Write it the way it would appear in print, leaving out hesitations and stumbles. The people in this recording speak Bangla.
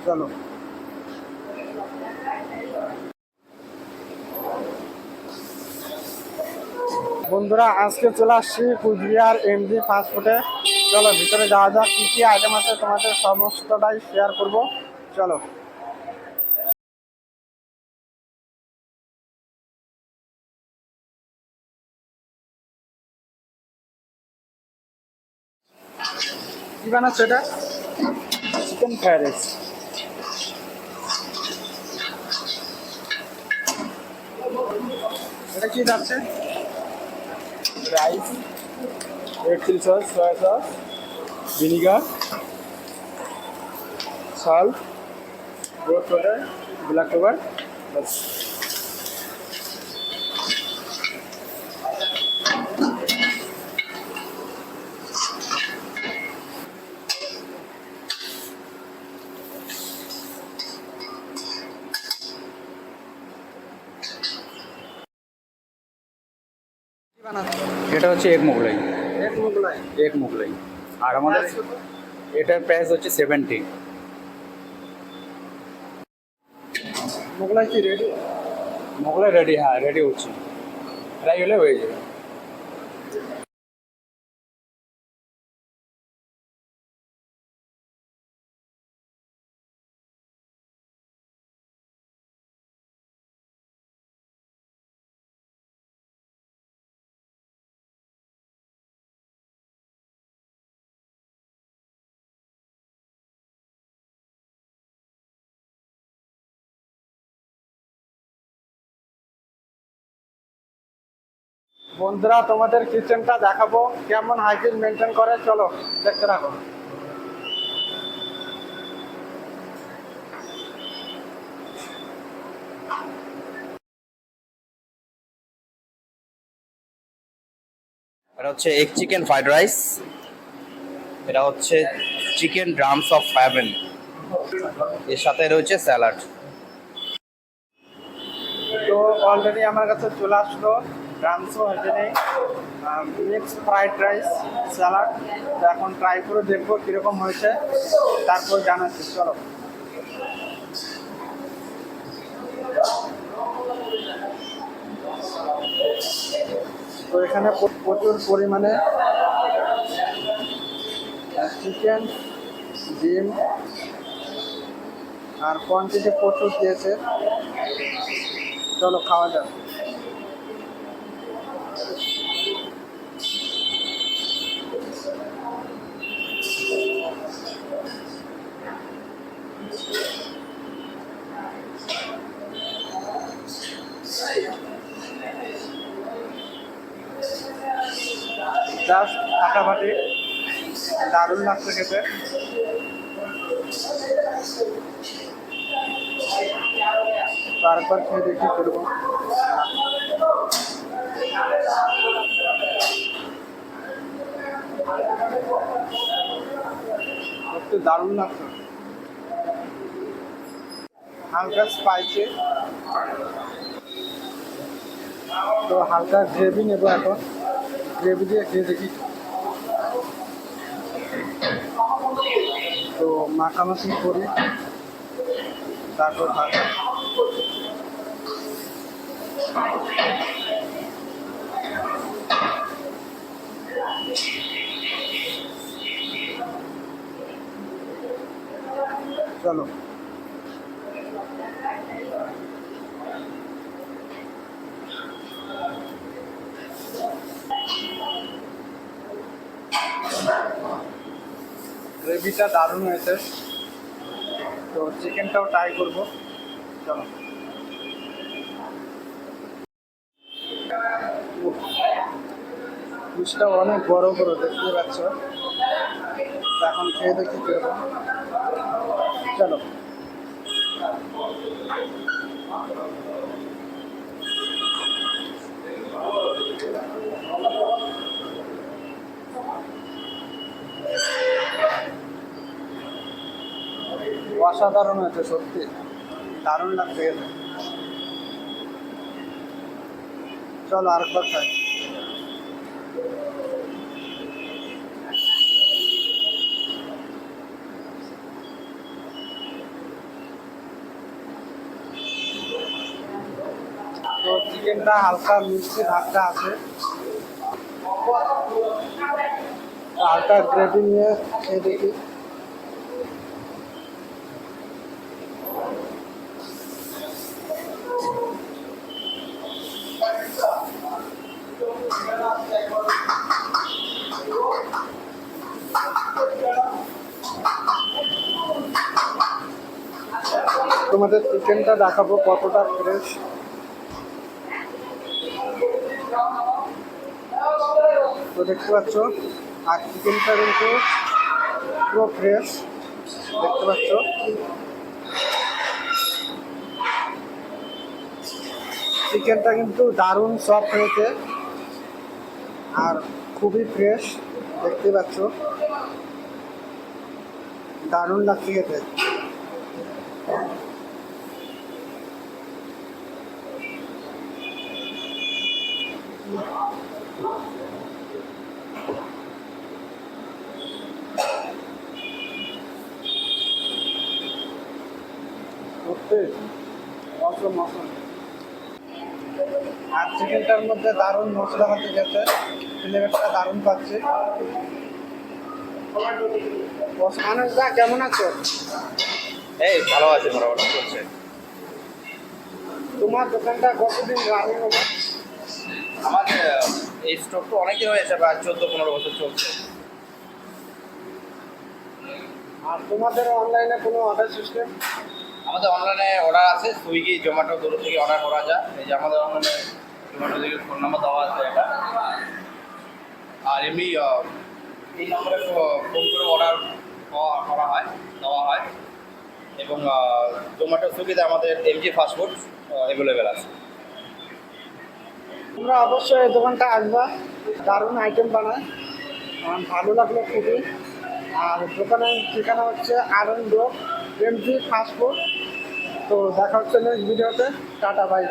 চলো। বন্ধুরা আজকে চলে আসছি কুচবিহার এমজি ফাস্টফুডে। চলো ভিতরে যাওয়া যাক, কী কী আইটেম আছে তোমাদের সমস্তটাই শেয়ার করব। চলো। কি বানাচ্ছে এটা? Chicken fried rice. এটা কি যাচ্ছে? Rice, red chilli sauce, soya sauce, vinegar, salt, rose water, black pepper, বাস। কি বানাচ্ছে? এটা হচ্ছে এগ মোগলাই। এক মোগলাই। এগ মোগলাই। আর আমাদের এটার প্রাইস হচ্ছে 70। মোগলাই কি রেডি? মোগলাই রেডি, হ্যাঁ রেডি হচ্ছে, ফ্রাই হলে হয়ে যাবে। বন্ধুরা তোমাদের কিচেনটা দেখাবো কেমন হাইজিন মেনটেন করে, চলো দেখতে থাকো। এটা হচ্ছে এগ চিকেন ফ্রাইড রাইস। এটা হচ্ছে চিকেন ড্রামস অফ হ্যাভেন। এর সাথে রয়েছে স্যালাড। তো অলরেডি আমার কাছে চলে আসলো ড্রামসো হাইজিনে মিক্স ফ্রাইড রাইস স্যালাড। তো এখন ট্রাই করে দেখবো কীরকম হয়েছে, তারপর জানাচ্ছি। চলো। তো এখানে প্রচুর পরিমাণে চিকেন, ডিম আর কোয়ান্টিটি প্রচুর দিয়েছে। চলো খাওয়া যাক। জাস্ট ফাটাফাটি, দারুণ লাগছে খেতে। তারপর খেয়ে দেখি করবো। একটু দারুণ লাগছে, হালকা স্পাইসি। তো হালকা গ্রেভি নেবো এখন, গ্রেভি দিয়ে খেয়ে দেখি। তো মাখামাখি করি, তারপর ভাজা। চলো। গ্রেভিটা দারুণ হয়েছে, তো চিকেনটাও ট্রাই করবো। চলো। পিসটা অনেক বড় বড় দেখতে পাচ্ছ। এখন খেয়ে দেখি কিরকম। চলো। অসাধারণ হয়েছে, সত্যি দারুণ লাগছে খেতে। চলো আরেকবার খাই। চিকেনটা হালকা মিষ্টি ভাবটা আছে, হালকা গ্রেভি নিয়ে খেয়ে দেখি। তোমাদের চিকেনটা দেখাবো কতটা ফ্রেশ। তো দেখতে পাচ্ছ, আর চিকেনটা কিন্তু পুরো ফ্রেশ, দেখতে পাচ্ছ। চিকেনটা কিন্তু দারুণ সফট হয়েছে আর খুবই ফ্রেশ, দেখতে পাচ্ছ, দারুণ লাগছে খেতে। আর চিকেনটার মধ্যে দারুণ মশলা পাতি গেছে, ফ্লেভারটা দারুণ পাচ্ছে। মানুষ দা কেমন আছো? এই ভালো আছে, মোটামুটি চলছে। তোমার দোকানটা কতদিন রানিং হবে? আমাদের এই স্টোর তো অনেকদিন হয়েছে, প্রায় 14-15 বছর চলছে। আর তোমাদের অনলাইনে কোনো অর্ডার সিস্টেম? আমাদের অনলাইনে অর্ডার আছে, সুইগি, জোম্যাটো দূর থেকে অর্ডার করা যায়। এই যে আমাদের অনলাইনে জোম্যাটো থেকে ফোন নাম্বার দেওয়া আছে এটা। আর এমনি এই নম্বরে ফোন করে অর্ডার করা হয়, দেওয়া হয়। এবং জোম্যাটো, সুইগিতে আমাদের এমজি ফাস্টফুড অ্যাভেলেবেল আছে। তোমরা অবশ্যই এই দোকানটা আসবা, দারুণ আইটেম বানায়, আমার ভালো লাগলো খুবই। আর দোকানের ঠিকানা হচ্ছে আনন্দ এমজি ফাস্টফুড। তো দেখা হচ্ছে নেক্সট ভিডিওতে, টাটা বাই।